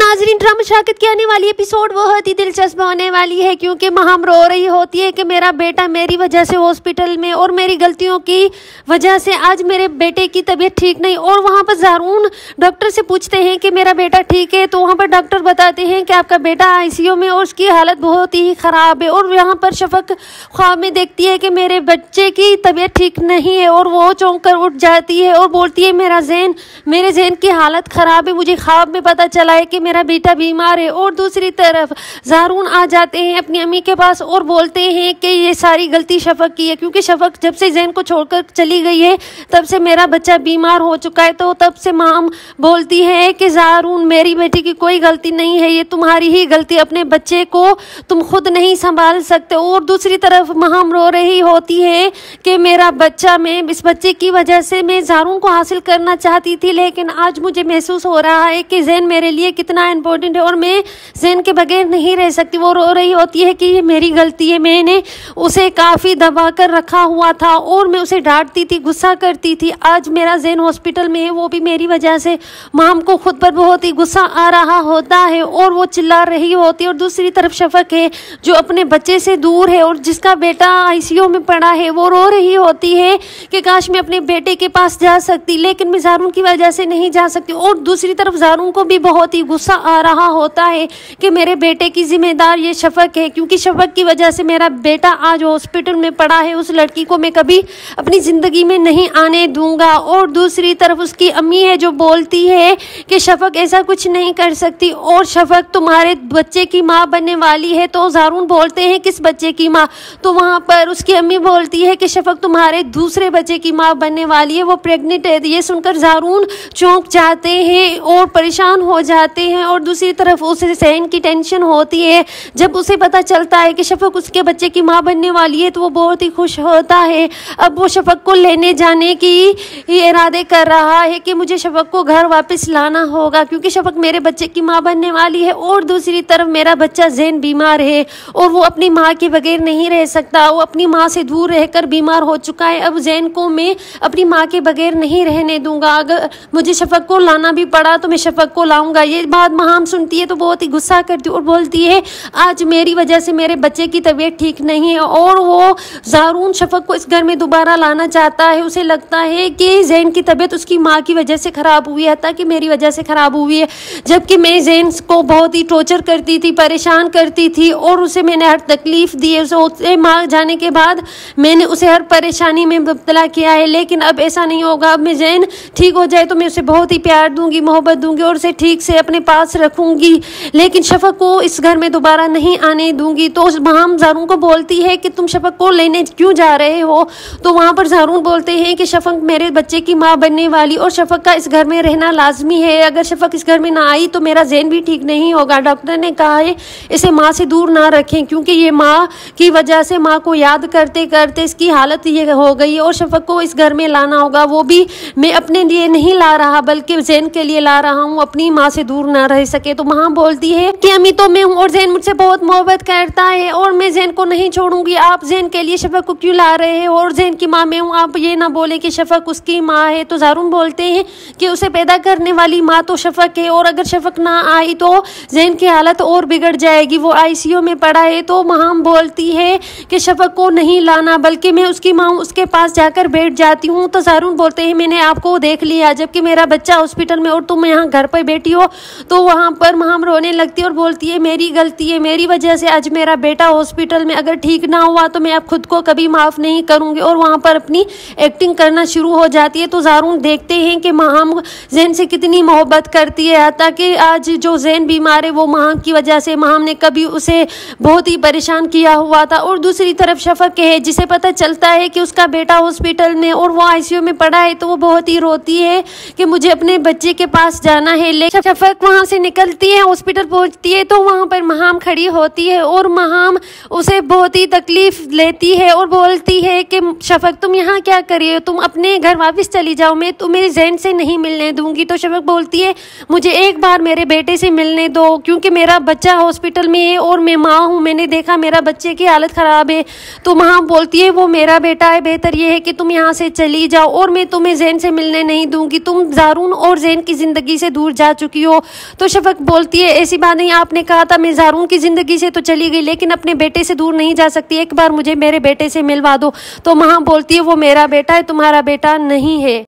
नाजरीन, ड्रामा शाकित की आने वाली एपिसोड बहुत ही दिलचस्प होने वाली है, क्योंकि माहम रो रही होती है कि मेरा बेटा मेरी वजह से हॉस्पिटल में और मेरी गलतियों की वजह से आज मेरे बेटे की तबीयत ठीक नहीं। और वहाँ पर ज़ारून डॉक्टर से पूछते हैं कि मेरा बेटा ठीक है, तो वहाँ पर डॉक्टर बताते हैं कि आपका बेटा आईसीयू में और उसकी हालत बहुत ही ख़राब है। और यहाँ पर शफक ख्वाब में देखती है कि मेरे बच्चे की तबीयत ठीक नहीं है और वो चौंक कर उठ जाती है और बोलती है मेरे जहन की हालत ख़राब है, मुझे ख्वाब में पता चला है कि मेरा बेटा बीमार है। और दूसरी तरफ ज़ारून आ जाते हैं अपनी अम्मी के पास और बोलते हैं कि ये सारी गलती शफक की है, क्योंकि शफक जब से जैन को छोड़कर चली गई है तब से मेरा बच्चा बीमार हो चुका है। तो तब से माम बोलती है कि ज़ारून मेरी बेटी की कोई गलती नहीं है, ये तुम्हारी ही गलती, अपने बच्चे को तुम खुद नहीं संभाल सकते। और दूसरी तरफ माम रो रही होती है कि मेरा बच्चा, मैं इस बच्चे की वजह से मैं ज़ारून को हासिल करना चाहती थी, लेकिन आज मुझे महसूस हो रहा है कि जैन मेरे लिए कितना इम्पोर्टेंट है और मैं जैन के बगैर नहीं रह सकती। वो रो रही होती है कि ये मेरी गलती है, मैंने उसे काफ़ी दबा कर रखा हुआ था और मैं उसे डांटती थी, गुस्सा करती थी। आज मेरा जैन हॉस्पिटल में है, वो भी मेरी वजह से। माम को खुद पर बहुत ही गुस्सा आ रहा होता है और वो चिल्ला रही होती है। और दूसरी तरफ शफक है जो अपने बच्चे से दूर है और जिसका बेटा आईसीयू में पड़ा है, वो रो रही होती है कि काश मैं अपने बेटे के पास जा सकती, लेकिन मैं ज़ारून की वजह से नहीं जा सकती। और दूसरी तरफ ज़ारून को भी बहुत ही गुस्सा आ रहा होता है कि मेरे बेटे की जिम्मेदार ये शफक है, क्योंकि शफक की वजह से मेरा बेटा आज हॉस्पिटल में पड़ा है। उस लड़की को मैं कभी अपनी ज़िंदगी में नहीं आने दूंगा। और दूसरी तरफ उसकी अम्मी है जो बोलती है कि शफक ऐसा कुछ नहीं कर सकती और शफक तुम्हारे बच्चे की माँ बनने वाली है। तो ज़ारून बोलते हैं किस बच्चे की माँ? तो वहाँ पर उसकी अम्मी बोलती है कि शफक तुम्हारे दूसरे बच्चे की माँ बनने वाली है, वो प्रेग्नेंट है। ये सुनकर ज़ारून चौंक जाते हैं और परेशान हो जाते हैं। और दूसरी तरफ उसे सहन की टेंशन होती है। जब उसे पता चलता है कि शफक उसके बच्चे की माँ बनने वाली है तो वो बहुत ही खुश होता है। अब वो शफक को लेने जाने की इरादे कर रहा है कि मुझे शफक को घर वापस लाना होगा, क्योंकि शफक मेरे बच्चे की माँ बनने वाली है। और दूसरी तरफ मेरा बच्चा जैन बीमार है और वो अपनी माँ के बगैर नहीं रह सकता, वो अपनी माँ से दूर रहकर बीमार हो चुका है। अब जैन को मैं अपनी माँ के बगैर नहीं रहने दूंगा, अगर मुझे शफक को लाना भी पड़ा तो मैं शफक को लाऊंगा। ये बात माम सुनती है तो बहुत ही गुस्सा करती है और बोलती है आज मेरी वजह से मेरे बच्चे की तबीयत ठीक नहीं है। और वो ज़ारून शफक को इस घर में दोबारा लाना चाहता है। उसे लगता है कि जैन की तबीयत उसकी माँ की वजह से ख़राब हुई है, ताकि मेरी वजह से ख़राब हुई है, जबकि मैं जैन को बहुत ही टॉर्चर करती थी, परेशान करती थी और उसे मैंने हर तकलीफ़ दी है। उसे माँ जाने के बाद मैंने उसे हर परेशानी में मुब्तला किया है, लेकिन अब ऐसा नहीं होगा। अब मैं जैन ठीक हो जाए तो मैं उसे बहुत ही प्यार दूंगी, मोहब्बत दूंगी और उसे ठीक से अपने पास रखूंगी, लेकिन शफक को इस घर में दोबारा नहीं आने दूंगी। तो माम ज़ारून को बोलती है कि तुम शफक को लेने क्यों जा रहे हो? तो वहाँ पर ज़ारून बोलते हैं कि शफक मेरे बच्चे की माँ बनने वाली और शफक का इस घर में रहना लाजमी है। अगर शफक इस घर में ना आई तो मेरा जैन भी ठीक नहीं होगा। डॉक्टर ने कहा है इसे माँ से दूर ना रखें, क्योंकि ये माँ की वजह से माँ को याद करते करते इसकी हालत ये हो गई है और शफक को इस घर में लाना होगा। वो भी मैं अपने लिए नहीं ला रहा बल्कि जैन के लिए ला रहा हूँ, अपनी माँ से दूर ना रह सके। तो माँ बोलती है कि अम्मी तो मैं हूँ और जैन मुझसे बहुत मोहब्बत करता है और मैं जैन को नहीं छोड़ूंगी, आप जैन के लिए शफक को क्यों ला रहे हो? और जैन की माँ मैं हूँ, आप ये ना बोले कि शफक उसकी माँ है। तो ज़ारून बोलते हैं कि उसे पैदा करने वाली माँ तो शफक है और अगर शफक ना आई तो जैन की हालत और बिगड़ जाएगी, वो आईसीयू में पड़ा है। तो माँ बोलती है कि शफक को नहीं लाना बल्कि मैं उसकी माँ उसके पास जाकर बैठ जाती हूँ। तो ज़ारून बोलते हैं मैंने आपको देख लिया, जबकि मेरा बच्चा हॉस्पिटल में और तुम यहाँ घर पर बैठी हो। तो वहाँ पर माम रोने लगती है और बोलती है मेरी गलती है, मेरी वजह से आज मेरा बेटा हॉस्पिटल में, अगर ठीक ना हुआ तो मैं अब खुद को कभी माफ़ नहीं करूँगी। और वहाँ पर अपनी एक्टिंग करना शुरू हो जाती है। तो ज़ारून देखते हैं कि माम जैन से कितनी मोहब्बत करती है, ताकि आज जो जैन बीमार है वो माम की वजह से, माम ने कभी उसे बहुत ही परेशान किया हुआ था। और दूसरी तरफ शफक है जिसे पता चलता है कि उसका बेटा हॉस्पिटल में और वो आईसीयू में पड़ा है, तो वो बहुत ही रोती है कि मुझे अपने बच्चे के पास जाना है। लेकिन शफक वहाँ से निकलती है, हॉस्पिटल पहुँचती है तो वहाँ पर माम खड़ी होती है और माम उसे बहुत ही तकलीफ लेती है और बोलती है कि शफक तुम यहाँ क्या कर रही हो, तुम अपने घर वापस चली जाओ, मैं तुम्हें जैन से नहीं मिलने दूंगी। तो शफक बोलती है मुझे एक बार मेरे बेटे से मिलने दो, क्योंकि मेरा बच्चा हॉस्पिटल में है और मैं माँ हूँ, मैंने देखा मेरा बच्चे की हालत ख़राब है। तो माँ बोलती है वो मेरा बेटा है, बेहतर ये है कि तुम यहाँ से चली जाओ और मैं तुम्हें जैन से मिलने नहीं दूंगी, तुम ज़ारून और जैन की ज़िंदगी से दूर जा चुकी हो। तो शफक बोलती है ऐसी बात नहीं, आपने कहा था मैं ज़ारून की ज़िंदगी से तो चली गई लेकिन अपने बेटे से दूर नहीं जा सकती, एक बार मुझे मेरे बेटे से मिलवा दो। तो माँ बोलती है वो मेरा बेटा है, तुम्हारा बेटा नहीं है।